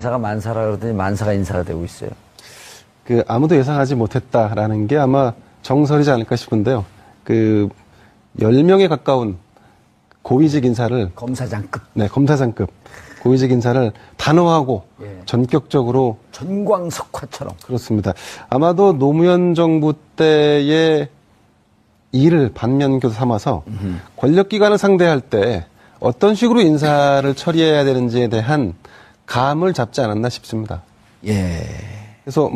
인사가 만사라 그러더니 만사가 인사가 되고 있어요. 그 아무도 예상하지 못했다라는 게 아마 정설이지 않을까 싶은데요. 그 10명에 가까운 고위직 인사를 검사장급. 네, 검사장급 고위직 인사를 단호하고 예. 전격적으로 전광석화처럼. 그렇습니다. 아마도 노무현 정부 때의 일을 반면교 삼아서 권력기관을 상대할 때 어떤 식으로 인사를 처리해야 되는지에 대한 감을 잡지 않았나 싶습니다. 예. 그래서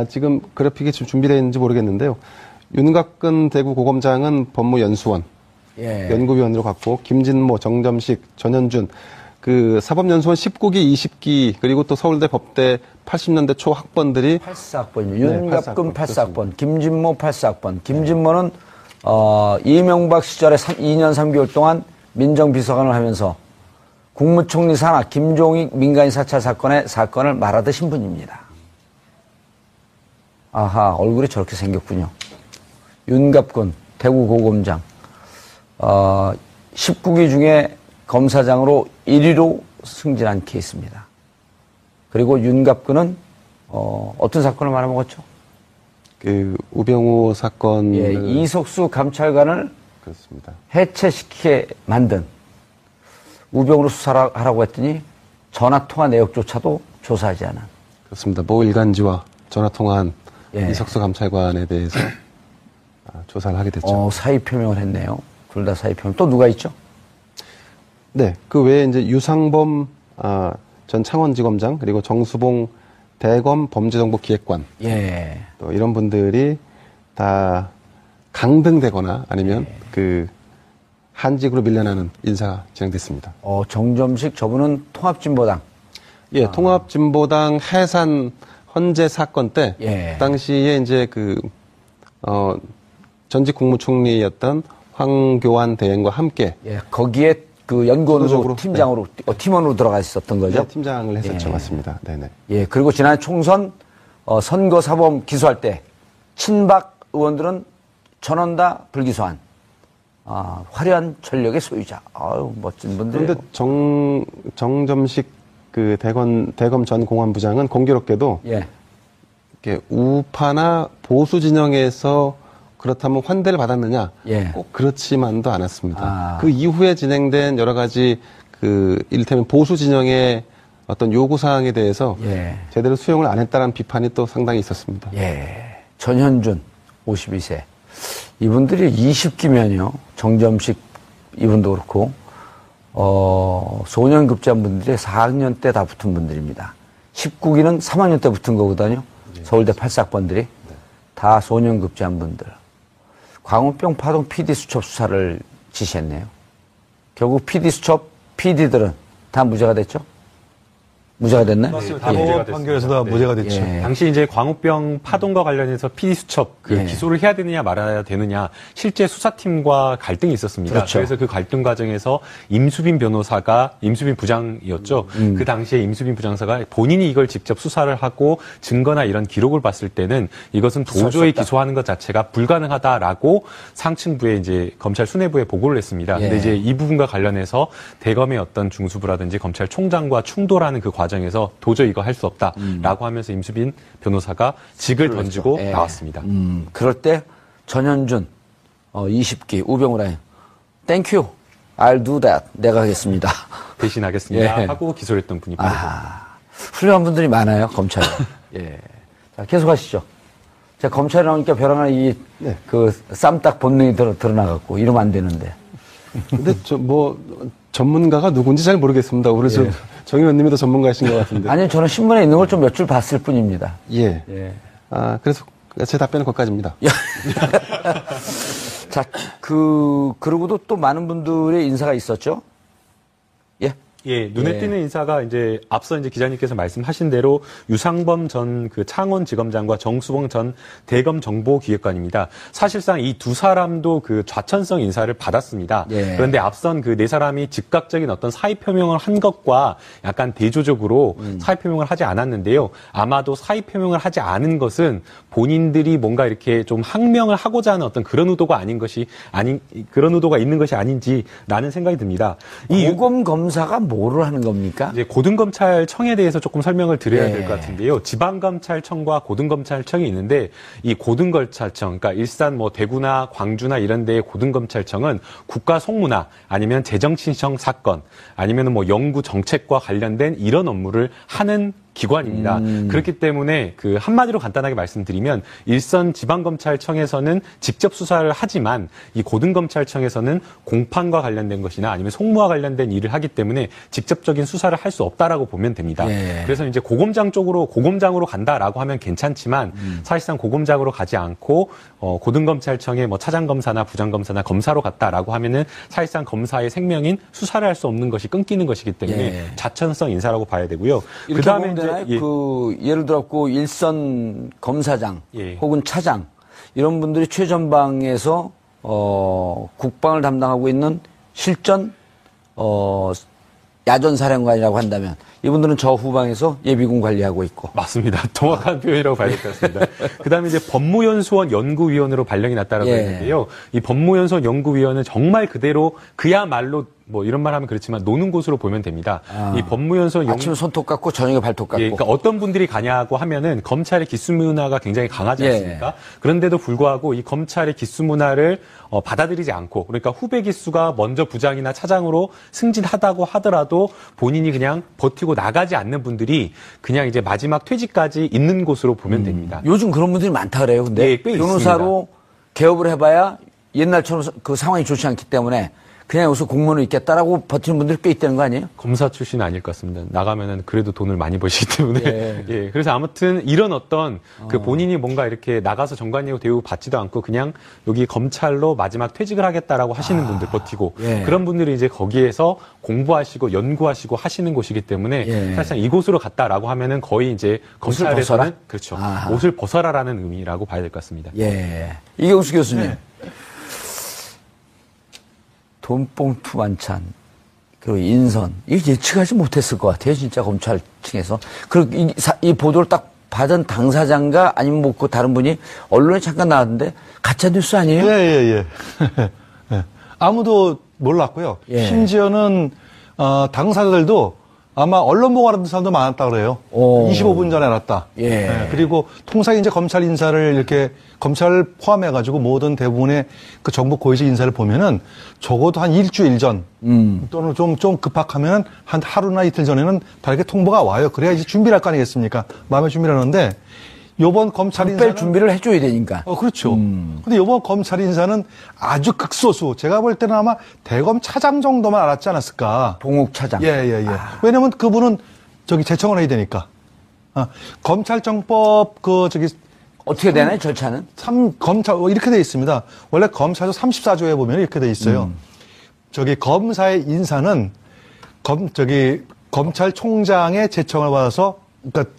지금 그래픽이 지금 준비되어 있는지 모르겠는데요. 윤갑근 대구고검장은 법무연수원, 예. 연구위원으로 갔고, 김진모, 정점식, 전현준, 그 사법연수원 19기, 20기, 그리고 또 서울대 법대 80년대 초 학번들이 84학번이요. 윤갑근 84학번, 김진모 84학번. 김진모는 이명박 시절에 2년 3개월 동안 민정비서관을 하면서 국무총리 산하 김종익 민간인 사찰 사건을 말하듯 분입니다. 아하, 얼굴이 저렇게 생겼군요. 윤갑근 대구고검장 19기 중에 검사장으로 1위로 승진한 케이스입니다. 그리고 윤갑근은 어떤 사건을 말아먹었죠? 그 우병우 사건 예, 이석수 감찰관을 그렇습니다. 해체시키게 만든 우병우로 수사를 하라고 했더니 전화통화 내역조차도 조사하지 않은. 그렇습니다. 모 일간지와 전화통화한 예. 이석수 감찰관에 대해서 조사를 하게 됐죠. 사의 표명을 했네요. 둘 다 사의 표명. 또 누가 있죠? 네, 그 외에 이제 유상범 전 창원지검장 그리고 정수봉 대검 범죄정보기획관, 예. 또 이런 분들이 다 강등되거나 아니면 그 한직으로 밀려나는 인사가 진행됐습니다. 정점식 저분은 통합진보당. 예, 통합진보당 해산 헌재 사건 때, 예. 그 당시에 이제 전직 국무총리였던 황교안 대행과 함께. 예, 거기에 그 연구원으로, 수도적으로, 팀장으로, 팀원으로 들어가 있었던 거죠? 네, 팀장을 했었죠. 예. 맞습니다. 네네. 예, 그리고 지난 총선, 선거사범 기소할 때, 친박 의원들은 전원 다 불기소한, 화려한 전력의 소유자. 아유, 멋진 분들. 그런데 정점식 그 대검 전 공안부장은 공교롭게도 예. 이렇게 우파나 보수 진영에서 그렇다면 환대를 받았느냐? 예. 꼭 그렇지만도 않았습니다. 그 이후에 진행된 여러 가지 이를테면 보수 진영의 어떤 요구 사항에 대해서 예. 제대로 수용을 안 했다는 비판이 또 상당히 있었습니다. 예. 전현준 52세. 이분들이 20기면요. 정점식 이분도 그렇고 소년급제한 분들이 4학년 때 다 붙은 분들입니다. 19기는 3학년 때 붙은 거거든요. 예. 서울대 84학번들이 다 소년급제한 분들. 광우병 파동 PD 수첩 수사를 지시했네요. 결국 PD 수첩 PD들은 다 무죄가 됐죠? 무죄가 됐나요? 맞습니다. 다 판결에서 다 무죄가 됐죠. 예. 당시 이제 광우병 파동과 관련해서 PD 수첩 예. 기소를 해야 되느냐 말아야 되느냐 실제 수사팀과 갈등이 있었습니다. 그렇죠. 그래서 그 갈등 과정에서 임수빈 부장이었죠. 그 당시에 임수빈 부장사가 본인이 이걸 직접 수사를 하고 증거나 이런 기록을 봤을 때는 이것은 도저히 기소하는 것 자체가 불가능하다라고 상층부에 이제 검찰 수뇌부에 보고를 했습니다. 예. 근데 이제 이 부분과 관련해서 대검의 어떤 중수부라든지 검찰총장과 충돌하는 그 과정에서 도저히 이거 할 수 없다라고 하면서 임수빈 변호사가 직을 던지고 예. 나왔습니다. 그럴 때 전현준 20기 우병우라인 땡큐 I'll do that 내가 하겠습니다. 대신하겠습니다 예. 하고 기소를 했던 분이 바로 훌륭한 분들이 많아요 검찰에. 예. 자 계속하시죠. 자 검찰에 나오니까 벼랑한 그 쌈딱 본능이 드러나갖고 이러면 안 되는데. 근데 전문가가 누군지 잘 모르겠습니다. 우리 정 의원님이 더 전문가이신 것 같은데. 아니요, 저는 신문에 있는 걸 좀 몇 줄 봤을 뿐입니다. 예. 예. 그래서 제 답변은 거기까지입니다. 자, 그러고도 또 많은 분들의 인사가 있었죠? 예. 예, 눈에 띄는 인사가 이제 앞서 이제 기자님께서 말씀하신 대로 유상범 전 그 창원지검장과 정수봉 전 대검 정보기획관입니다. 사실상 이 두 사람도 그 좌천성 인사를 받았습니다. 예. 그런데 앞선 그 네 사람이 즉각적인 어떤 사의 표명을 한 것과 약간 대조적으로 사의 표명을 하지 않았는데요. 아마도 사의 표명을 하지 않은 것은 본인들이 뭔가 이렇게 좀 항명을 하고자 하는 어떤 그런 의도가 그런 의도가 있는 것이 아닌지라는 생각이 듭니다. 고검 검사가 뭐를 하는 겁니까? 이제 고등검찰청에 대해서 조금 설명을 드려야 예. 될 것 같은데요. 지방검찰청과 고등검찰청이 있는데 이 고등검찰청, 그러니까 일산 뭐 대구나 광주나 이런 데의 고등검찰청은 국가 송무나 아니면 재정신청 사건 아니면 뭐 연구 정책과 관련된 이런 업무를 하는 기관입니다. 그렇기 때문에 그 한마디로 간단하게 말씀드리면 일선 지방검찰청에서는 직접 수사를 하지만 이 고등검찰청에서는 공판과 관련된 것이나 아니면 송무와 관련된 일을 하기 때문에 직접적인 수사를 할 수 없다라고 보면 됩니다. 예. 그래서 이제 고검장으로 간다라고 하면 괜찮지만 사실상 고검장으로 가지 않고 고등검찰청의 뭐 차장검사나 부장검사나 검사로 갔다라고 하면은 사실상 검사의 생명인 수사를 할 수 없는 것이 끊기는 것이기 때문에 예. 자천성 인사라고 봐야 되고요. 이렇게 그다음에 보면 되나요? 예. 예를 들었고 일선 검사장 예. 혹은 차장 이런 분들이 최전방에서 국방을 담당하고 있는 실전 야전 사령관이라고 한다면 이분들은 저 후방에서 예비군 관리하고 있고. 맞습니다. 정확한 표현이라고 봐야 될 것 같습니다. 그다음에 이제 법무연수원 연구위원으로 발령이 났다라고 예. 했는데요. 이 법무연수원 연구위원은 정말 그대로 그야말로 뭐 이런 말 하면 그렇지만 노는 곳으로 보면 됩니다. 이 법무연수원 아침에 손톱 깎고 저녁에 발톱 깎고. 예, 그러니까 어떤 분들이 가냐고 하면은 검찰의 기수 문화가 굉장히 강하지 예. 않습니까? 그런데도 불구하고 이 검찰의 기수 문화를 받아들이지 않고 그러니까 후배 기수가 먼저 부장이나 차장으로 승진하다고 하더라도 본인이 그냥 버티고 나가지 않는 분들이 그냥 이제 마지막 퇴직까지 있는 곳으로 보면 됩니다. 요즘 그런 분들이 많다 그래요. 근데 예, 꽤 변호사로 개업을 해봐야 옛날처럼 그 상황이 좋지 않기 때문에 그냥 여기서 공무원으로 있겠다라고 버티는 분들이 꽤 있다는 거 아니에요? 검사 출신 아닐 것 같습니다. 나가면은 그래도 돈을 많이 버시기 때문에. 예. 예. 그래서 아무튼 이런 어떤 그 본인이 뭔가 이렇게 나가서 정관예우 대우 받지도 않고 그냥 여기 검찰로 마지막 퇴직을 하겠다라고 하시는 분들 버티고 예. 그런 분들이 이제 거기에서 공부하시고 연구하시고 하시는 곳이기 때문에 예. 사실상 이곳으로 갔다라고 하면은 거의 이제 옷을 검찰에서는 벗어라? 그렇죠. 아하. 옷을 벗어라라는 의미라고 봐야 될 것 같습니다. 예. 이경수 교수님. 돈봉투 만찬, 그리고 인선. 이거 예측하지 못했을 것 같아요. 진짜 검찰층에서. 그리고 이 보도를 딱 받은 당사자인가 아니면 뭐 그 다른 분이 언론에 잠깐 나왔는데 가짜뉴스 아니에요? 예. 예. 아무도 몰랐고요. 예. 심지어는 당사자들도 아마 언론 보고 알았던 사람도 많았다 그래요. 오. 25분 전에 알았다. 예. 그리고 통상 이제 검찰 인사를 이렇게 검찰 포함해가지고 모든 대부분의 그 정부 고위직 인사를 보면은 적어도 한 일주일 전 또는 좀 급박하면 한 하루나 이틀 전에는 다 이렇게 통보가 와요. 그래야 이제 준비를 할 거 아니겠습니까? 마음의 준비를 하는데 요번 검찰 뺄 인사는 준비를 해줘야 되니까. 그렇죠. 근데 요번 검찰 인사는 아주 극소수. 제가 볼 때는 아마 대검 차장 정도만 알았지 않았을까. 봉욱 차장. 예. 왜냐면 그분은 제청을 해야 되니까. 검찰청법 어떻게 되나요, 절차는? 검찰 이렇게 돼 있습니다. 원래 검사조 34조에 보면 이렇게 돼 있어요. 검사의 인사는 검찰총장의 제청을 받아서 그러니까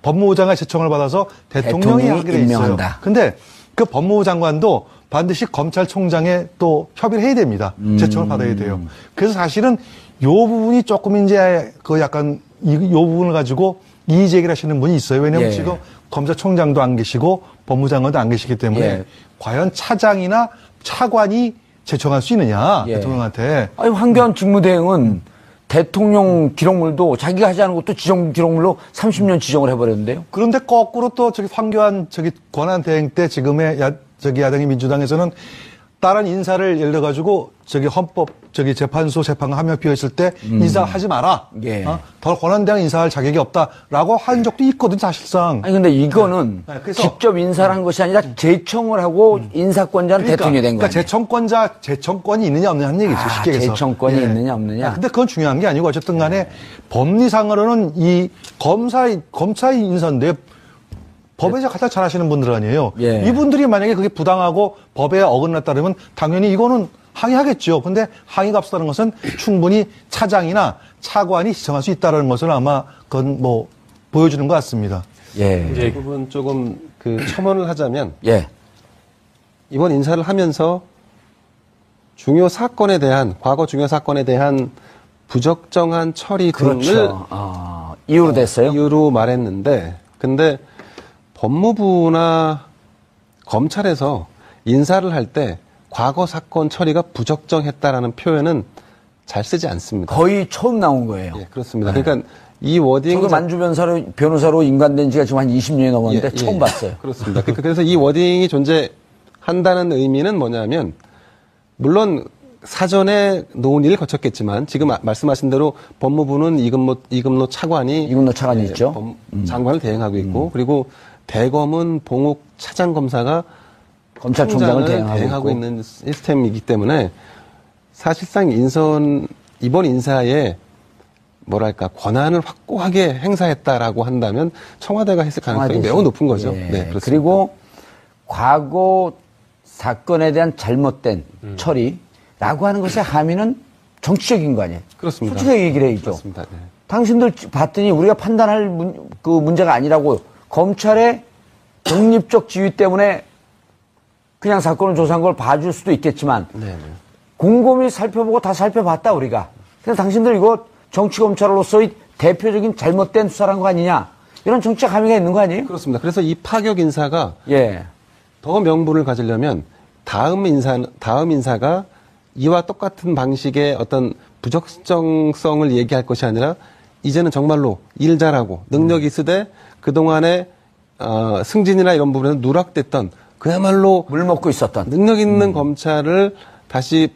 법무부장의 제청을 받아서 대통령이 하게 돼 있어요. 임명한다. 근데 그 법무부 장관도 반드시 검찰총장에 또 협의를 해야 됩니다. 제청을 받아야 돼요. 그래서 사실은 요 부분이 조금 이제 약간 요 부분을 가지고 이의 제기를 하시는 분이 있어요. 왜냐하면 예. 지금 검찰총장도 안 계시고 법무장관도 안 계시기 때문에 예. 과연 차장이나 차관이 제청할 수 있느냐 예. 대통령한테. 아니, 황교안 직무대행은 대통령 기록물도 자기가 하지 않은 것도 지정 기록물로 30년 지정을 해버렸는데요. 그런데 거꾸로 또 황교안 권한대행 때 지금의 야당의 민주당에서는 다른 인사를 예를 들어가지고 헌법 재판소 재판관 한 명 비어있을 때 인사하지 마라. 예. 더 권한대행 인사할 자격이 없다라고 한 적도 있거든요, 사실상. 아니 근데 이거는 네, 그래서 직접 인사를 한 것이 아니라 제청을 하고 인사권자는 대통령이 된 거예요. 그러니까 제청권이 있느냐 없느냐 하는 얘기죠. 쉽게 해서. 제청권이 있느냐 없느냐. 근데 그건 중요한 게 아니고 어쨌든 간에 법리상으로는 이 검사의 인사인데 법에서 가장 잘하시는 분들 아니에요. 예. 이분들이 만약에 그게 부당하고 법에 어긋났다 그러면 당연히 이거는 항의하겠죠. 근데 항의가 없었다는 것은 충분히 차장이나 차관이 지정할 수 있다는 것을 아마 그건 보여주는 것 같습니다. 예. 이 부분 조금 첨언을 하자면 예. 이번 인사를 하면서 과거 중요 사건에 대한 부적정한 처리 등을 그렇죠. 이유로 됐어요? 이유로 말했는데 근데 법무부나 검찰에서 인사를 할 때 과거 사건 처리가 부적정했다라는 표현은 잘 쓰지 않습니다. 거의 처음 나온 거예요. 예, 그렇습니다. 그러니까 이 워딩 저도 만주 변호사로 인간된 지가 지금 한 20년이 넘었는데 예, 처음 예. 봤어요. 그렇습니다. 그래서 이 워딩이 존재한다는 의미는 뭐냐면, 물론 사전에 놓은 일을 거쳤겠지만, 지금 말씀하신 대로 법무부는 이금노 차관이 있죠. 장관을 대행하고 있고, 그리고 대검은 봉욱 차장검사가 검찰총장을 대행하고 있는 시스템이기 때문에 사실상 이번 인사에 뭐랄까 권한을 확고하게 행사했다라고 한다면 청와대가 했을 가능성이 매우 높은 거죠. 예. 네, 그렇습니다. 그리고 과거 사건에 대한 잘못된 처리라고 하는 것의 함의는 정치적인 거 아니에요? 그렇습니다. 솔직하게 얘기를 해야죠. 그렇습니다. 네. 당신들 봤더니 우리가 판단할 그 문제가 아니라고 검찰의 독립적 지위 때문에 그냥 사건을 조사한 걸 봐줄 수도 있겠지만 네. 곰곰이 살펴보고 다 살펴봤다 우리가. 그래서 당신들 이거 정치검찰로서의 대표적인 잘못된 수사란 거 아니냐. 이런 정치적 함의가 있는 거 아니에요? 그렇습니다. 그래서 이 파격 인사가 예. 더 명분을 가지려면 다음 인사가 이와 똑같은 방식의 어떤 부적정성을 얘기할 것이 아니라 이제는 정말로 일 잘하고 능력이 있으되 그동안에 승진이나 이런 부분에서 누락됐던 그야말로 물 먹고 있었던 능력 있는 검찰을 다시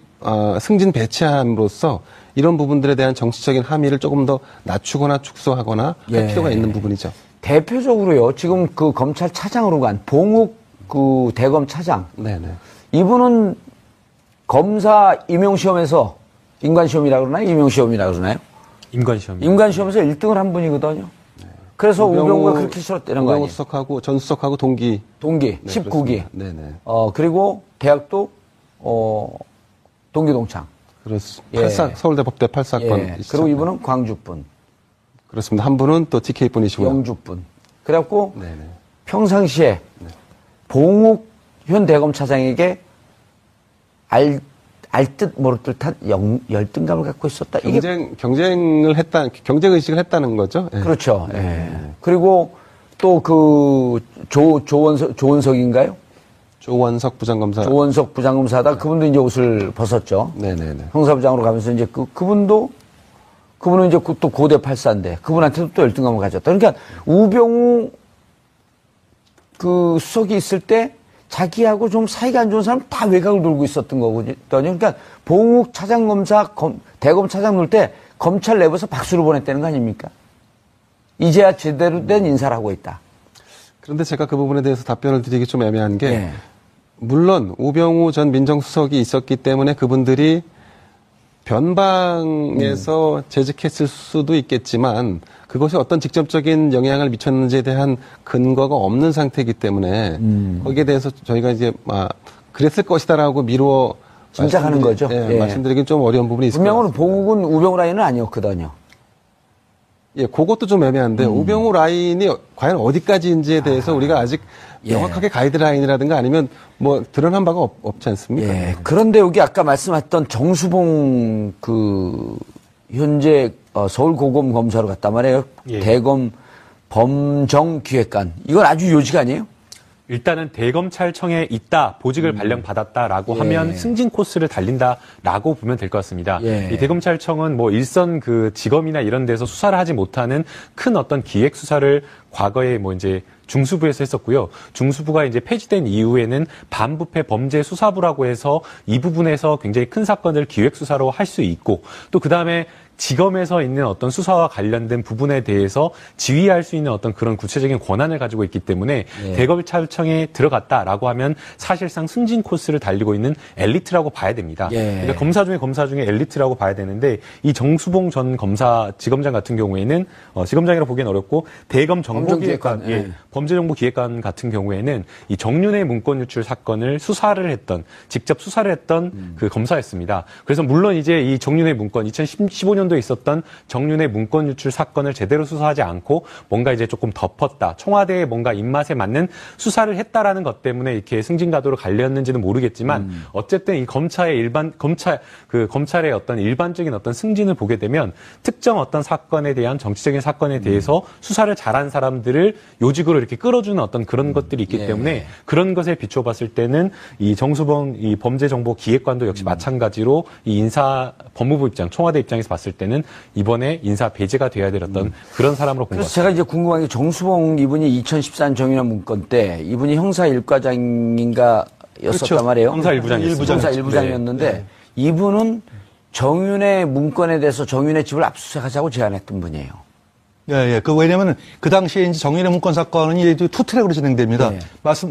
승진 배치함으로써 이런 부분들에 대한 정치적인 함의를 조금 더 낮추거나 축소하거나 할 필요가 있는 부분이죠. 대표적으로요. 지금 그 검찰 차장으로 간 봉욱 그 대검 차장. 네네. 이분은 검사 임용시험에서 인관시험이라고 그러나요? 임용시험이라고 그러나요? 임관시험. 임관시험에서 1등을 한 분이거든요. 그래서 우병우가 그렇게 싫었다는 거 아니에요? 전 수석하고 동기. 동기, 네, 19기. 그렇습니다. 네네. 그리고 대학도 동기동창. 그렇습니다. 예. 서울대 법대 8사건. 예. 그리고 이분은 광주분, 그렇습니다. 한 분은 또 TK 분이시고요. 영주분. 그래갖고 네네. 평상시에 봉욱 현 대검 차장에게 알 듯 모를 듯한 열등감을 갖고 있었다. 경쟁 의식을 했다는 거죠. 예. 그렇죠. 예. 그리고 또 그 조원석인가요? 조원석 부장검사. 조원석 부장검사다. 그분도 이제 옷을 벗었죠. 네네네. 형사부장으로 가면서 이제 그분은 이제 또 고대 8사인데 그분한테도 또 열등감을 가졌다. 그러니까 우병우 그 수석이 있을 때 자기하고 좀 사이가 안 좋은 사람 다 외곽을 돌고 있었던 거거든요. 그러니까 봉욱 차장검사 대검 차장 놓을 때 검찰 내부에서 박수를 보냈다는 거 아닙니까? 이제야 제대로 된 인사를 하고 있다. 그런데 제가 그 부분에 대해서 답변을 드리기 좀 애매한 게 예. 물론 우병우 전 민정수석이 있었기 때문에 그분들이 변방에서 재직했을 수도 있겠지만 그것이 어떤 직접적인 영향을 미쳤는지에 대한 근거가 없는 상태이기 때문에 거기에 대해서 저희가 이제 그랬을 것이다라고 미루어 짐작하는 거죠. 예. 말씀드리긴 좀 어려운 부분이 있습니다. 분명으로 봉욱은 우병우 라인은 아니었거든요. 예, 그것도 좀 애매한데 우병우 라인이 과연 어디까지인지에 대해서 우리가 아직 예. 명확하게 가이드라인이라든가 아니면 뭐 드러난 바가 없지 않습니까? 예. 그런데 여기 아까 말씀하셨던 정수봉 그 현재 서울 고검 검사로 갔단 말이에요. 예. 대검 범정기획관. 이건 아주 요지가 아니에요? 일단은 대검찰청에 있다, 보직을 발령받았다라고 하면 승진 코스를 달린다라고 보면 될 것 같습니다. 예. 이 대검찰청은 뭐 일선 그 지검이나 이런 데서 수사를 하지 못하는 큰 어떤 기획 수사를 과거에 뭐 이제 중수부에서 했었고요. 중수부가 이제 폐지된 이후에는 반부패 범죄 수사부라고 해서 이 부분에서 굉장히 큰 사건을 기획 수사로 할 수 있고 또 그다음에 지검에서 있는 어떤 수사와 관련된 부분에 대해서 지휘할 수 있는 어떤 그런 구체적인 권한을 가지고 있기 때문에 대검찰청에 들어갔다라고 하면 사실상 승진 코스를 달리고 있는 엘리트라고 봐야 됩니다. 그러니까 검사 중에 엘리트라고 봐야 되는데 이 정수봉 전 지검장 같은 경우에는 지검장이라고 보기엔 어렵고 대검 정보기획관, 범죄정보기획관 같은 경우에는 이 정윤회 문건 유출 사건을 직접 수사를 했던 그 검사였습니다. 그래서 물론 이제 이 정윤회 문건 2015년 2010년도에 있었던 정윤회 문건 유출 사건을 제대로 수사하지 않고 뭔가 이제 조금 덮었다. 청와대의 뭔가 입맛에 맞는 수사를 했다라는 것 때문에 이렇게 승진가도로 갈렸는지는 모르겠지만 어쨌든 이 검찰의 어떤 일반적인 어떤 승진을 보게 되면 특정 어떤 사건에 대한 정치적인 사건에 대해서 수사를 잘한 사람들을 요직으로 이렇게 끌어주는 어떤 그런 것들이 있기 때문에 그런 것에 비춰봤을 때는 이 정수봉 이 범죄정보기획관도 역시 마찬가지로 이 인사 법무부 입장, 청와대 입장에서 봤을 때는 이번에 인사 배제가 돼야 될 어떤 그런 사람으로 본 것 그래서 같습니다. 제가 이제 궁금한 게 정수봉 이분이 2014년 정윤회 문건 때 이분이 형사 1과장인가 였었단 그렇죠. 말이에요. 형사 1부장이었습니다. 형사 1부장이었는데 이분은 정윤회 문건에 대해서 정윤회 집을 압수수색하자고 제안했던 분이에요. 예, 예. 왜냐면 그 당시에 이제 정윤회 문건 사건이 투 트랙으로 진행됩니다. 네.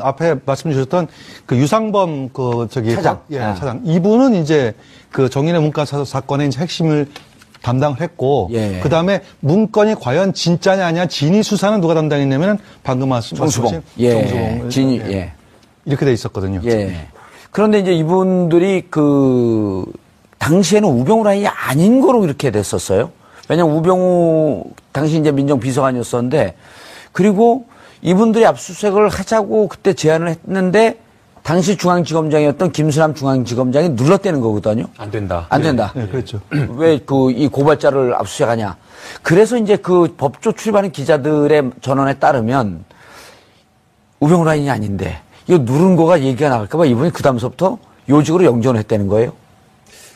앞에 말씀 주셨던 그 유상범 차장. 차장. 이분은 이제 그 정윤회 문건 사건의 이제 핵심을 담당을 했고, 예. 그 다음에 문건이 과연 진짜냐 아니냐 진위 수사는 누가 담당했냐면 방금 정수봉. 정수봉. 진이, 예. 이렇게 돼 있었거든요. 예. 그런데 이제 이분들이 당시에는 우병우 라인이 아닌 거로 이렇게 됐었어요. 왜냐면 우병우 당시 이제 민정비서관이었었는데 그리고 이분들이 압수수색을 하자고 그때 제안을 했는데 당시 중앙지검장이었던 김수남 중앙지검장이 눌렀대는 거거든요. 안 된다. 안 된다. 네, 그렇죠. 왜 이 고발자를 압수수색하냐. 그래서 이제 그 법조 출입하는 기자들의 전원에 따르면 우병우 라인이 아닌데 이거 누른 거가 얘기가 나갈까봐 이분이 그 다음서부터 요직으로 영전을 했다는 거예요.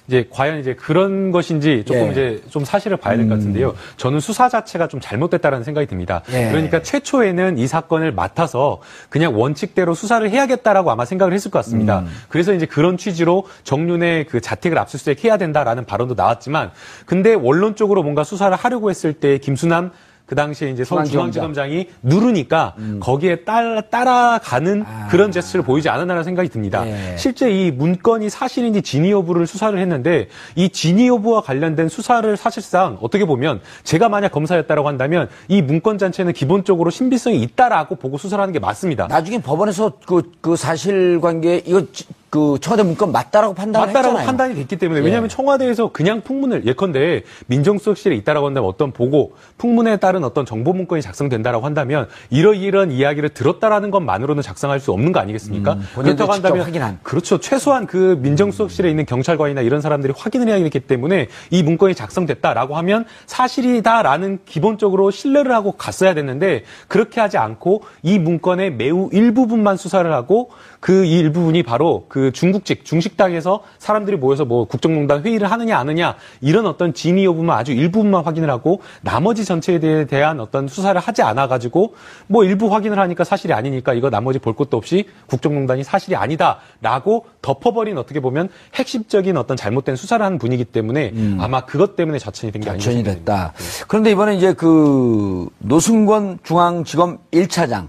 이제 과연 이제 그런 것인지 조금 예. 이제 좀 사실을 봐야 될 것 같은데요. 저는 수사 자체가 좀 잘못됐다라는 생각이 듭니다. 예. 그러니까 최초에는 이 사건을 맡아서 그냥 원칙대로 수사를 해야겠다라고 아마 생각을 했을 것 같습니다. 그래서 이제 그런 취지로 정윤의 그 자택을 압수수색해야 된다라는 발언도 나왔지만, 근데 원론적으로 뭔가 수사를 하려고 했을 때 김수남 그 당시에 이제 서울중앙지검장이 누르니까 거기에 따라가는 그런 제스처를 보이지 않았나라는 생각이 듭니다. 예. 실제 이 문건이 사실인지 진위 여부를 수사를 했는데 이 진위 여부와 관련된 수사를 사실상 어떻게 보면 제가 만약 검사였다라고 한다면 이 문건 자체는 기본적으로 신비성이 있다라고 보고 수사를 하는 게 맞습니다. 나중에 법원에서 그 사실관계 이거 그 청와대 문건 맞다라고 판단을 맞다라고 했잖아요. 판단이 됐기 때문에 예. 왜냐하면 청와대에서 그냥 풍문을 예컨대 민정수석실에 있다라고 한다면 어떤 보고 풍문에 따른 어떤 정보 문건이 작성된다라고 한다면 이러이러한 이야기를 들었다라는 것만으로는 작성할 수 없는 거 아니겠습니까? 본인들이 그렇다고 직접 한다면 확인한. 그렇죠. 최소한 그 민정수석실에 있는 경찰관이나 이런 사람들이 확인을 해야 되기 때문에 이 문건이 작성됐다라고 하면 사실이다라는 기본적으로 신뢰를 하고 갔어야 됐는데 그렇게 하지 않고 이 문건의 매우 일부분만 수사를 하고 그 이 일부분이 바로 그 중식당에서 사람들이 모여서 뭐 국정농단 회의를 하느냐 안 하느냐 이런 어떤 진위 여부만 아주 일부분만 확인을 하고 나머지 전체에 대한 어떤 수사를 하지 않아 가지고 뭐 일부 확인을 하니까 사실이 아니니까 이거 나머지 볼 것도 없이 국정농단이 사실이 아니다라고 덮어버린 어떻게 보면 핵심적인 어떤 잘못된 수사를 하는 분이기 때문에 아마 그것 때문에 자천이 된 게 아닌가 전이 생각됩니다. 됐다. 그런데 이번에 이제 그 노승권 중앙지검 1차장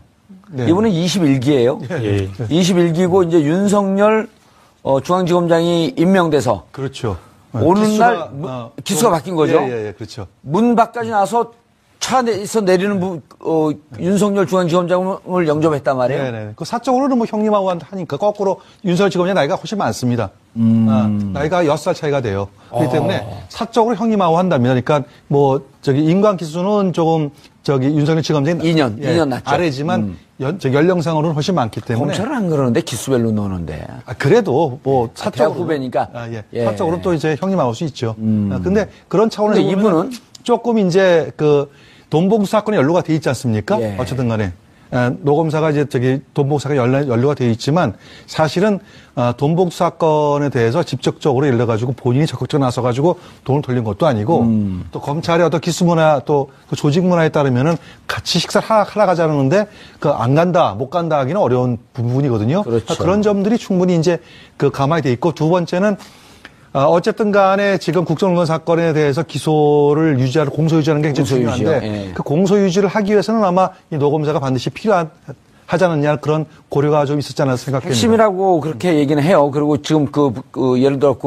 네. 이분은 21기예요. 예. 21기고 이제 윤석열 중앙지검장이 임명돼서 그렇죠. 오는 날 기수가 바뀐 거죠. 예, 그렇죠. 문 밖까지 나서 차에서 내리는 윤석열 중앙지검장을 영접했단 말이에요. 네네. 그 사적으로는 뭐 형님하고 하니까 거꾸로 윤석열 지검장의 나이가 훨씬 많습니다. 나이가 6살 차이가 돼요. 그렇기 때문에 사적으로 형님하고 한다면, 그러니까 뭐 인간 기수는 조금 윤석열 지검장이 2년 낫죠. 아래지만 연령상으로는 훨씬 많기 때문에. 검찰은 안 그러는데 기수별로 넣는데. 그래도 뭐 대학 사적으로 후배니까. 예. 사적으로 또 이제 형님하고 할 수 있죠. 근데 그런 차원에서 근데 보면은 이분은 조금 이제 돈봉투 사건에 연루가 돼 있지 않습니까? 예. 어쨌든 간에. 노검사가 이제 돈봉투 사건에 연루가 되어 있지만 사실은 돈봉투 사건에 대해서 직접적으로 예를 들어가지고 본인이 적극적으로 나서가지고 돈을 돌린 것도 아니고 또 검찰의 어떤 기수 문화 또 그 조직 문화에 따르면은 같이 식사를 하러 가자는데 안 간다 못 간다 하기는 어려운 부분이거든요. 그렇죠. 그런 점들이 충분히 이제 가만히 돼 있고 두 번째는 어쨌든 간에 지금 국정농단 사건에 대해서 기소를 공소유지하는 게 굉장히 중요한데 예. 그 공소유지를 하기 위해서는 아마 이 노검사가 반드시 필요하지 않느냐 그런 고려가 좀 있었지 않았나 생각됩니다. 핵심이라고 그렇게 얘기는 해요. 그리고 지금 예를 들어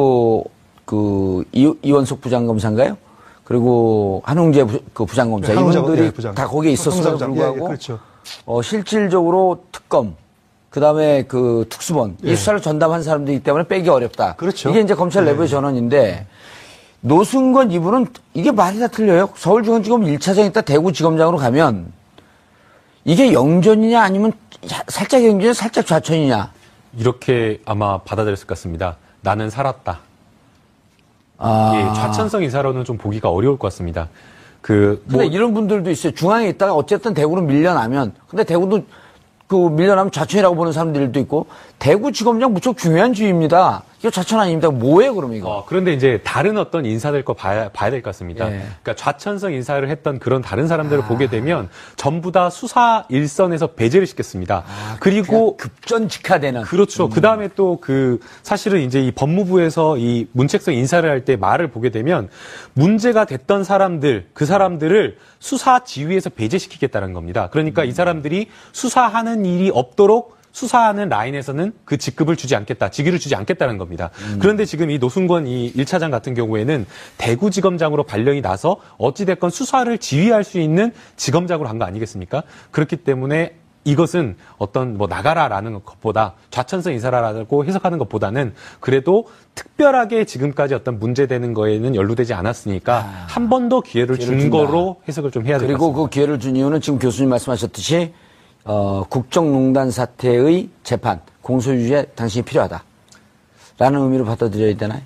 이원석 부장검사인가요? 그리고 한웅재 부장검사 네, 이분들이 부장. 다 거기에 있었어도 불구하고 예, 그렇죠. 실질적으로 특검 그다음에 특수본 이 수사를 전담한 사람들이기 때문에 빼기 어렵다. 그렇죠. 이게 이제 검찰 내부의 전언인데 노승건 이분은 이게 말이 다 틀려요. 서울중앙지검 1차장 있다 대구지검장으로 가면 이게 영전이냐 아니면 살짝 영전이냐 살짝 좌천이냐. 이렇게 아마 받아들였을 것 같습니다. 나는 살았다. 예, 좌천성 인사로는 좀 보기가 어려울 것 같습니다. 근데 이런 분들도 있어요. 중앙에 있다가 어쨌든 대구로 밀려나면, 근데 대구도 밀려나면 좌천이라고 보는 사람들도 있고, 대구지검장 무척 중요한 주의입니다. 이거 좌천 아닙니다. 뭐예요, 그럼 이거? 그런데 이제 다른 어떤 인사들 거 봐야 될 것 같습니다. 예. 그러니까 좌천성 인사를 했던 그런 다른 사람들을 보게 되면 전부 다 수사 일선에서 배제를 시켰습니다. 그리고 급전직하되는. 그렇죠. 그 다음에 또 사실은 이제 이 법무부에서 이 문책성 인사를 할 때 말을 보게 되면 문제가 됐던 사람들, 그 사람들을 수사 지휘에서 배제시키겠다는 겁니다. 그러니까 이 사람들이 수사하는 일이 없도록 수사하는 라인에서는 그 직급을 주지 않겠다, 직위를 주지 않겠다는 겁니다. 그런데 지금 이 노승건 이 1차장 같은 경우에는 대구지검장으로 발령이 나서 어찌됐건 수사를 지휘할 수 있는 지검장으로 한 거 아니겠습니까? 그렇기 때문에 이것은 어떤 나가라라는 것보다 좌천성 인사라고 해석하는 것보다는 그래도 특별하게 지금까지 어떤 문제되는 거에는 연루되지 않았으니까 한 번 더 기회를 준 준다. 거로 해석을 좀 해야 될 것 같습니다. 그리고 그 기회를 준 이유는 지금 교수님 말씀하셨듯이 국정농단 사태의 재판, 공소유지에 당신이 필요하다. 라는 의미로 받아들여야 되나요?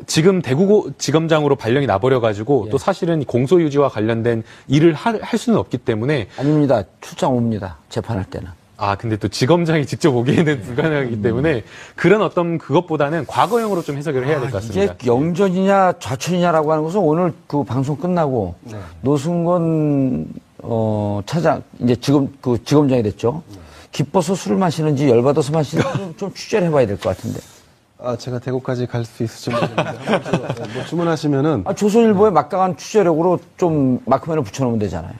지금 대구지검장으로 발령이 나버려가지고 또 사실은 공소유지와 관련된 일을 할 수는 없기 때문에 아닙니다. 출장 옵니다. 재판할 때는. 근데 또 지검장이 직접 오기에는 불가능하기 때문에 그런 어떤 그것보다는 과거형으로 좀 해석을 해야 될 것 같습니다. 이게 영전이냐 좌천이냐라고 하는 것은 오늘 그 방송 끝나고 노승건 차장 이제 지검장이 됐죠. 기뻐서 술을 마시는지 열받아서 마시는지 좀 취재를 해봐야 될 것 같은데. 제가 대구까지 갈 수 있을지 모르겠는데 뭐 주문하시면은 조선일보에 막강한 취재력으로 좀 마크맨을 붙여놓으면 되잖아요.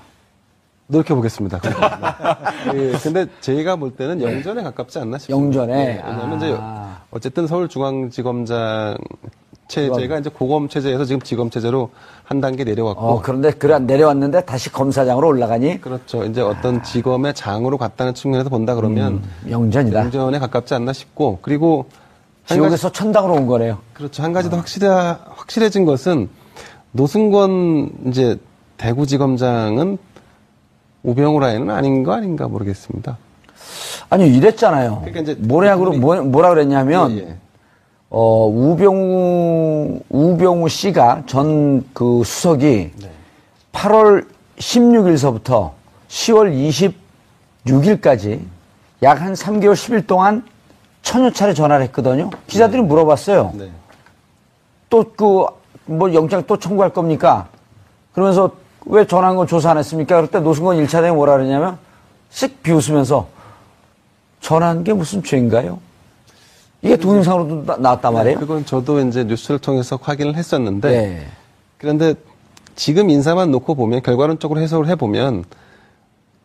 노력해 보겠습니다. 근데 제가 볼 때는 영전에 가깝지 않나 싶습니다. 영전에. 왜냐하면 이제 어쨌든 서울중앙지검장 체제가 이제 고검 체제에서 지금 지검 체제로 한 단계 내려왔고. 그런데 내려왔는데 다시 검사장으로 올라가니? 그렇죠. 이제 어떤 지검의 장으로 갔다는 측면에서 본다 그러면 영전이다. 영전에 가깝지 않나 싶고, 그리고 지옥에서 천당으로 온 거네요. 그렇죠. 한 가지 더 확실해진 것은 노승건 이제 대구지검장은 우병우 라인은 아닌 거 아닌가 모르겠습니다. 아니요, 이랬잖아요. 그러니까 이제 뭐라 그랬냐면, 예. 우병우 씨가 전 수석이 8월 16일서부터 10월 26일까지 약 한 3개월 10일 동안 천여 차례 전화를 했거든요. 기자들이 물어봤어요. 네. 또 영장 또 청구할 겁니까? 그러면서 왜 전화한 거 조사 안 했습니까? 그럴 때 노승건 1차장이 뭐라 그러냐면 씩 비웃으면서 전화한 게 무슨 죄인가요? 이게 동영상으로도 나왔단 말이에요. 그건 저도 이제 뉴스를 통해서 확인을 했었는데, 네. 그런데 지금 인사만 놓고 보면, 결과론적으로 해석을 해보면,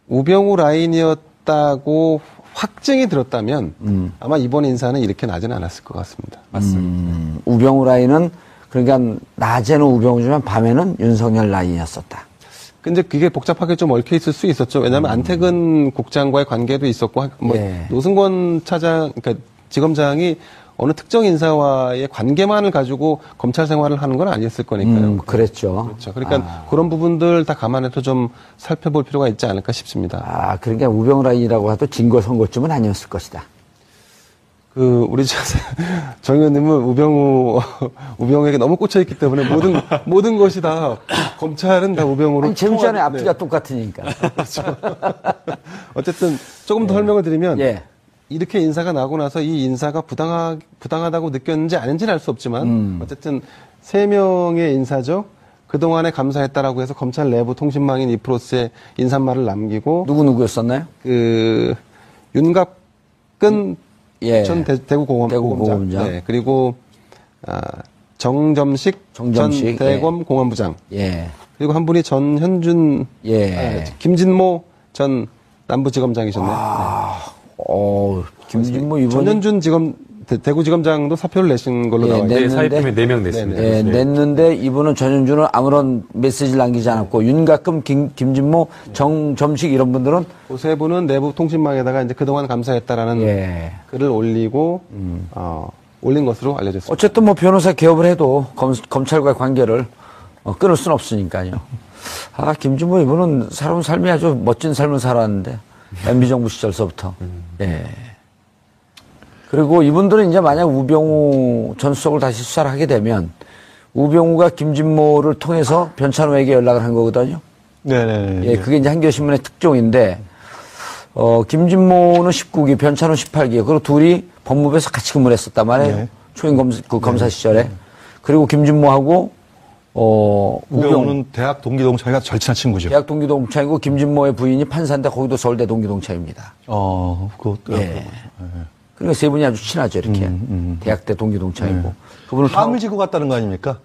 우병우 라인이었다고 확증이 들었다면, 아마 이번 인사는 이렇게 나지는 않았을 것 같습니다. 맞습니다. 우병우 라인은, 그러니까, 낮에는 우병우지만 밤에는 윤석열 라인이었었다. 근데 그게 복잡하게 좀 얽혀 있을 수 있었죠. 왜냐하면 안태근 국장과의 관계도 있었고, 예. 노승건 차장, 그러니까 지검장이 어느 특정 인사와의 관계만을 가지고 검찰 생활을 하는 건 아니었을 거니까요. 그랬죠. 그렇죠. 그러니까 그런 부분들 다 감안해서 좀 살펴볼 필요가 있지 않을까 싶습니다. 그러니까 우병우 라인이라고 해도 진거 선거쯤은 아니었을 것이다. 우리 정 의원님은 우병우에게 너무 꽂혀있기 때문에 모든 것이 다, 검찰은 다 우병우로. 재밌지 않아요? 앞뒤가 똑같으니까. 그렇죠. 어쨌든 조금 더 설명을 드리면, 예. 이렇게 인사가 나고 나서 이 인사가 부당하다고 느꼈는지 아닌지는 알 수 없지만, 어쨌든 3명의 인사죠. 그동안에 감사했다라고 해서 검찰 내부 통신망인 이프로스에 인사말을 남기고, 누구였었나요? 윤갑근 예. 전 대구고검장. 네, 그리고 정점식 전 예. 대검 공안부장. 예. 그리고 한 분이 전현준, 예. 김진모 전 남부지검장이셨네요. 김진모 이번에 전현준 대구지검장도 사표를 내신 걸로 나와요. 네, 사입표명 4명 냈습니다. 예, 냈는데 이분은 전현준은 아무런 메시지를 남기지 않았고 윤가끔, 김진모, 정점식 이런 분들은 그 세 분은 내부 통신망에다가 이제 그동안 감사했다라는 예. 글을 올리고 올린 것으로 알려졌습니다. 어쨌든 뭐 변호사 개업을 해도 검찰과의 관계를 끊을 수는 없으니까요. 아, 김진모 이분은 살아온 삶이 아주 멋진 삶을 살았는데 MB 정부 시절서부터. 예. 그리고 이분들은 이제 만약 우병우 전 수석을 다시 수사를 하게 되면 우병우가 김진모를 통해서 변찬호에게 연락을 한 거거든요. 네네. 예, 그게 이제 한겨레신문의 특종인데, 김진모는 19기, 변찬호 18기, 그리고 둘이 법무부에서 같이 근무를 했었단 말이에요. 네. 초임 검사 시절에. 그리고 김진모하고, 우병우는 대학 동기 동창이가 절친한 친구죠. 대학 동기 동창이고, 김진모의 부인이 판사인데, 거기도 서울대 동기 동창입니다. 예. 그러니까 세 분이 아주 친하죠, 이렇게. 대학 때 동기 동창이고. 그분을 함을 지고 갔다는 거 아닙니까?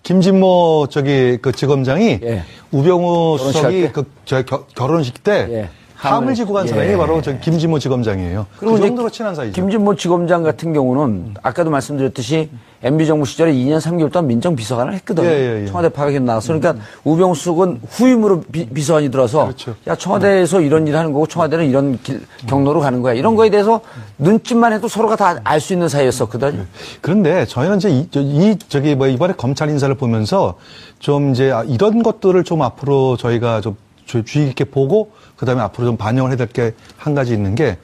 김진모 그 지검장이 예. 우병우 결혼식 수석이 할 때? 결혼식 때 예. 함을 지고 간 사람이 예. 바로 김진모 지검장이에요. 그리고 그 이제 정도로 친한 사이죠. 김진모 지검장 같은 경우는 아까도 말씀드렸듯이 MB 정부 시절에 2년 3개월 동안 민정비서관을 했거든요. 예. 청와대 파견 나가서. 그러니까 우병우 수석은 후임으로 비서관이 들어서 그렇죠. 야, 청와대에서 이런 일 하는 거고 청와대는 이런 경로로 가는 거야. 이런 거에 대해서 눈짓만 해도 서로가 다 알 수 있는 사이였었거든요. 그런데 저희는 이제 이번에 검찰 인사를 보면서 좀 이제 이런 것들을 좀 앞으로 저희가 좀 주의 깊게 보고 그다음에 앞으로 좀 반영을 해야 될 게 한 가지 있는 게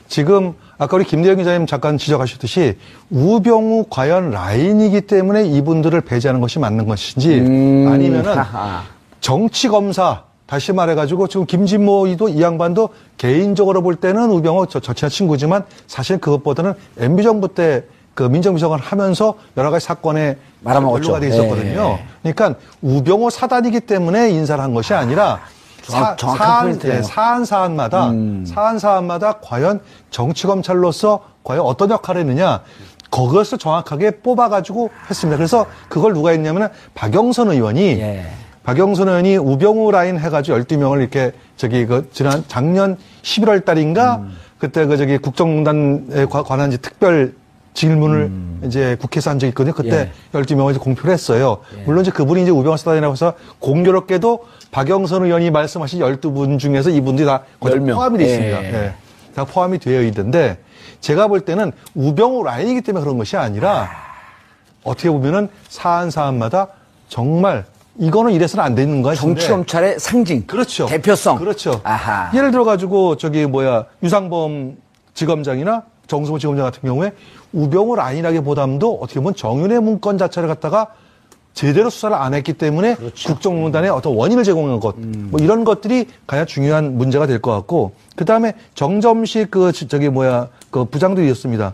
지금 아까 우리 김대영 기자님 잠깐 지적하셨듯이 우병우 과연 라인이기 때문에 이분들을 배제하는 것이 맞는 것인지 아니면은 정치 검사 다시 말해가지고 지금 김진모도 이 양반도 개인적으로 볼 때는 우병우 절친한 친구지만 사실 그것보다는 MB 정부 때 그 민정비서관 하면서 여러 가지 사건에 말아먹었죠. 연루가 돼 있었거든요. 그러니까 우병우 사단이기 때문에 인사를 한 것이 아니라 정확한 포인트네요. 사안마다 과연 정치검찰로서 과연 어떤 역할을 했느냐 그것을 정확하게 뽑아가지고 했습니다. 그래서 그걸 누가 했냐면 박영선 의원이 박영선 의원이 우병우 라인 해가지고 12명을 이렇게 지난 작년 11월 달인가 그때 국정농단에 관한 특별 질문을 이제 국회에서 한 적이 있거든요. 그때 12명을 이제 공표를 했어요. 물론 이제 그분이 이제 우병우 사단이라고 해서 공교롭게도 박영선 의원이 말씀하신 12분 중에서 이분들이 다 포함이 되어 있습니다. 다 포함이 되어 있는데 제가 볼 때는 우병우 라인이기 때문에 그런 것이 아니라 어떻게 보면은 사안마다 정말 이거는 이래서는 안 되는 거야. 정치검찰의 상징. 그렇죠. 대표성. 그렇죠. 아하. 예를 들어가지고 유상범 지검장이나 정승호 지검장 같은 경우에 우병우 라인이라기보다도 어떻게 보면 정윤회 문건 자체를 갖다가 제대로 수사를 안 했기 때문에 국정농단의 어떤 원인을 제공한 것, 뭐 이런 것들이 가장 중요한 문제가 될 것 같고, 그 다음에 정점식 그 부장들이 있었습니다.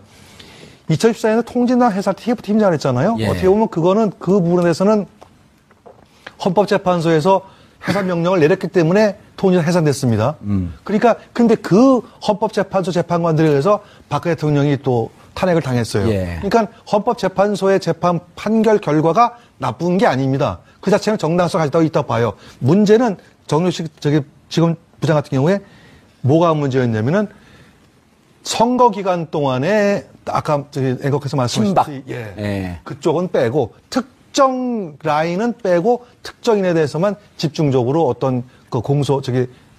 2014년에 통진당 해설 TF 팀장을 했잖아요. 어떻게 보면 그거는 그 부분에서는 헌법재판소에서 해산 명령을 내렸기 때문에 통진당 해산됐습니다. 그러니까 근데 그 헌법재판소 재판관들에 의해서 박근혜 대통령이 또 탄핵을 당했어요. 그러니까 헌법재판소의 재판 판결 결과가 나쁜 게 아닙니다. 그 자체는 정당성이 가지고 있다고 봐요. 문제는 정유식 지금 부장 같은 경우에 뭐가 문제였냐면은 선거 기간 동안에 아까 앵커께서 말씀하셨듯이 그쪽은 빼고 특정 라인은 빼고 특정인에 대해서만 집중적으로 어떤 그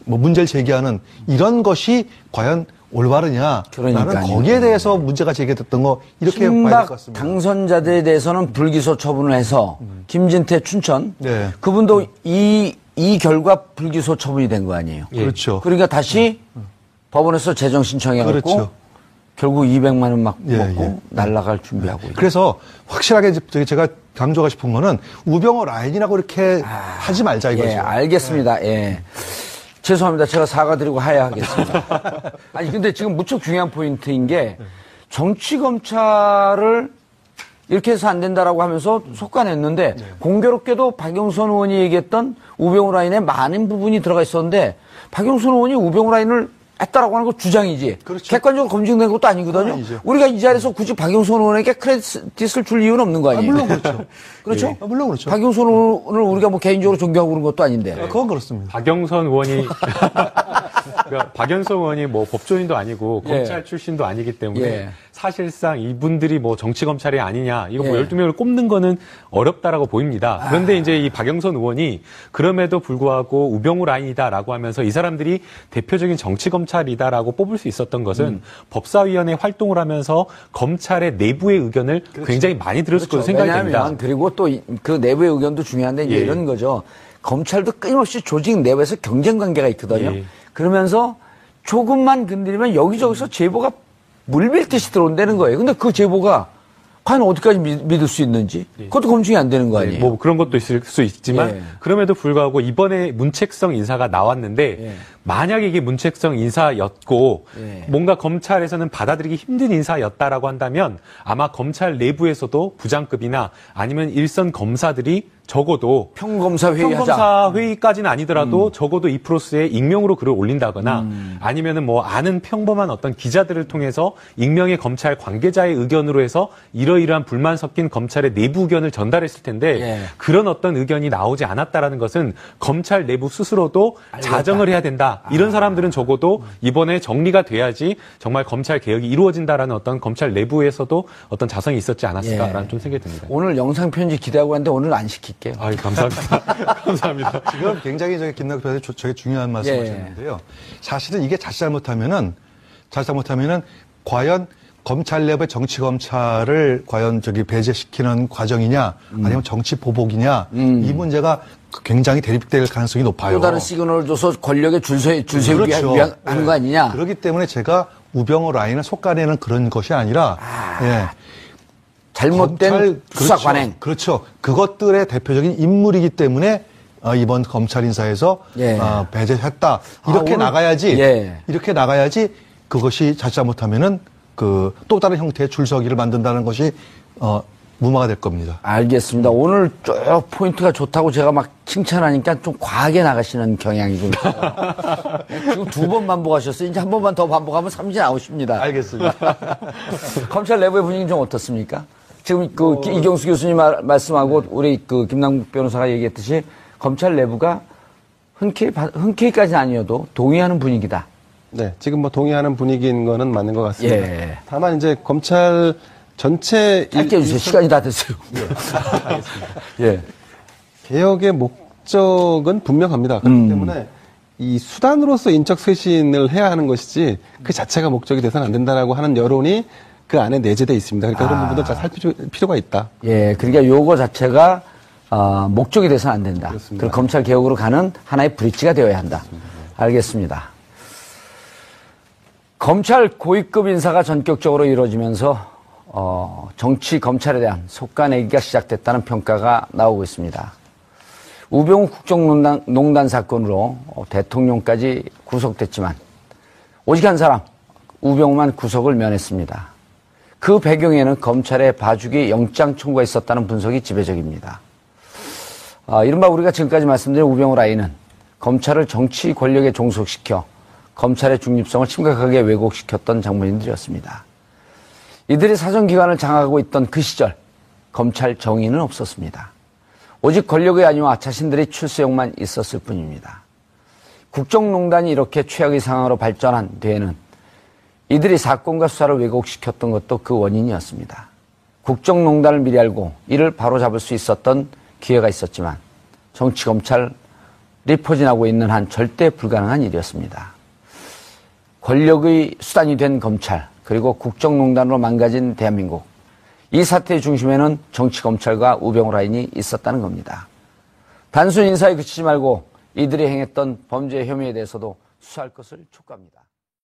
문제를 제기하는 이런 것이 과연 올바르냐? 나는 거기에 대해서 문제가 제기됐던 거 이렇게 봐야 될 것 같습니다. 당선자들에 대해서는 불기소 처분을 해서 김진태 춘천 그분도 이 결과 불기소 처분이 된 거 아니에요? 그렇죠. 그러니까 다시 법원에서 재정 신청해갖고 결국 200만 원 막 먹고 날아갈 준비하고 있고. 그래서 확실하게 제가 강조하고 싶은 거는 우병우 라인이라고 이렇게 하지 말자 이거죠. 알겠습니다. 죄송합니다. 제가 사과드리고 하야하겠습니다. 아니 근데 지금 무척 중요한 포인트인 게 정치검찰을 이렇게 해서 안 된다라고 하면서 속아냈는데 공교롭게도 박영선 의원이 얘기했던 우병우 라인에 많은 부분이 들어가 있었는데 박영선 의원이 우병우 라인을 했다라고 하는 거 주장이지. 객관적으로 검증된 것도 아니거든요. 우리가 이 자리에서 굳이 박영선 의원에게 크레딧을 줄 이유는 없는 거 아니에요? 물론 그렇죠. 그렇죠? 물론 그렇죠. 박영선 의원을 우리가 뭐 개인적으로 존경하고 그런 것도 아닌데. 그건 그렇습니다. 박영선 의원이 그러니까 박연소 의원이 뭐 법조인도 아니고 예. 검찰 출신도 아니기 때문에 예. 사실상 이분들이 뭐 정치 검찰이 아니냐 이거 뭐 예. 12명을 꼽는 거는 어렵다라고 보입니다. 그런데 이제 이 박영선 의원이 그럼에도 불구하고 우병우 라인이다라고 하면서 이 사람들이 대표적인 정치 검찰이다라고 뽑을 수 있었던 것은 법사위원회 활동을 하면서 검찰의 내부의 의견을 굉장히 많이 들었을 것으로 생각이 됩니다. 왜냐하면 그리고 또 그 내부의 의견도 중요한데 이제 예. 이런 거죠. 검찰도 끊임없이 조직 내부에서 경쟁 관계가 있거든요. 예. 그러면서 조금만 건드리면 여기저기서 제보가 물밀듯이 들어온다는 거예요. 근데 그 제보가 과연 어디까지 믿을 수 있는지 그것도 검증이 안 되는 거 아니에요. 뭐 그런 것도 있을 수 있지만 예. 그럼에도 불구하고 이번에 문책성 인사가 나왔는데 예. 만약에 이게 문책성 인사였고 예. 뭔가 검찰에서는 받아들이기 힘든 인사였다라고 한다면 아마 검찰 내부에서도 부장급이나 아니면 일선 검사들이 적어도 평검사 회의하자. 평검사 회의까지는 아니더라도 적어도 이 프로스에 익명으로 글을 올린다거나 아니면은 뭐 아는 평범한 어떤 기자들을 통해서 익명의 검찰 관계자의 의견으로 해서 이러이러한 불만 섞인 검찰의 내부 의견을 전달했을 텐데 예. 그런 어떤 의견이 나오지 않았다라는 것은 검찰 내부 스스로도 자정을 해야 된다. 이런 사람들은 적어도 이번에 정리가 돼야지 정말 검찰 개혁이 이루어진다라는 어떤 검찰 내부에서도 어떤 자성이 있었지 않았을까라는 예. 좀 생각이 듭니다. 오늘 영상 편지 기대하고 왔는데 오늘 안 시킬게요. 아유, 감사합니다. 감사합니다. 지금 굉장히 김남국 변호사님 되게 중요한 말씀을 예. 하셨는데요. 사실은 이게 자칫 잘못하면은 과연 검찰 내부의 정치 검찰을 과연 배제시키는 과정이냐 아니면 정치 보복이냐 이 문제가 굉장히 대립될 가능성이 높아요. 또 다른 시그널을 줘서 권력에 줄 세우기 그렇죠. 위한 하는 거 아니냐. 그렇기 때문에 제가 우병우 라인을 속가내는 그런 것이 아니라 예. 잘못된 검찰, 수사 그렇죠. 관행. 그렇죠. 그것들의 대표적인 인물이기 때문에 이번 검찰 인사에서 예. 배제했다. 이렇게 오늘- 나가야지. 예. 이렇게 나가야지 그것이 자칫 잘못하면은 또 다른 형태의 줄서기를 만든다는 것이 무마가 될 겁니다. 알겠습니다. 오늘 쭉 포인트가 좋다고 제가 막 칭찬하니까 좀 과하게 나가시는 경향이 좀 있어요. 지금 2번 반복하셨어요. 이제 한 번만 더 반복하면 삼진 아웃입니다. 알겠습니다. 검찰 내부의 분위기는 좀 어떻습니까? 지금 이경수 교수님 말씀하고 우리 김남국 변호사가 얘기했듯이 검찰 내부가 흔쾌히까지는 아니어도 동의하는 분위기다. 네, 지금 뭐 동의하는 분위기인 거는 맞는 것 같습니다. 예. 다만 이제 검찰 전체 짧게 해주세요. 시간이 다 됐어요. 예. 개혁의 목적은 분명합니다. 그렇기 때문에 이 수단으로서 인적 쇄신을 해야 하는 것이지 그 자체가 목적이 돼서는 안 된다라고 하는 여론이 그 안에 내재되어 있습니다. 그러니까 그런 부분도 잘 살필 필요가 있다. 예, 그러니까 요거 자체가 목적이 돼서는 안 된다. 그렇습니다. 그리고 검찰 개혁으로 가는 하나의 브릿지가 되어야 한다. 알겠습니다. 검찰 고위급 인사가 전격적으로 이루어지면서 정치 검찰에 대한 속가내기가 시작됐다는 평가가 나오고 있습니다. 우병우 국정농단 사건으로 대통령까지 구속됐지만 오직 한 사람 우병우만 구속을 면했습니다. 그 배경에는 검찰의 봐주기 영장 청구가 있었다는 분석이 지배적입니다. 이른바 우리가 지금까지 말씀드린 우병우 라인은 검찰을 정치 권력에 종속시켜 검찰의 중립성을 심각하게 왜곡시켰던 장본인들이었습니다. 이들이 사정기관을 장악하고 있던 그 시절 검찰 정의는 없었습니다. 오직 권력의 안위와 자신들의 출세욕만 있었을 뿐입니다. 국정농단이 이렇게 최악의 상황으로 발전한 뒤에는 이들이 사건과 수사를 왜곡시켰던 것도 그 원인이었습니다. 국정농단을 미리 알고 이를 바로잡을 수 있었던 기회가 있었지만 정치 검찰이 포진하고 있는 한 절대 불가능한 일이었습니다. 권력의 수단이 된 검찰 그리고 국정농단으로 망가진 대한민국 이 사태의 중심에는 정치 검찰과 우병우 라인이 있었다는 겁니다. 단순 인사에 그치지 말고 이들이 행했던 범죄 혐의에 대해서도 수사할 것을 촉구합니다.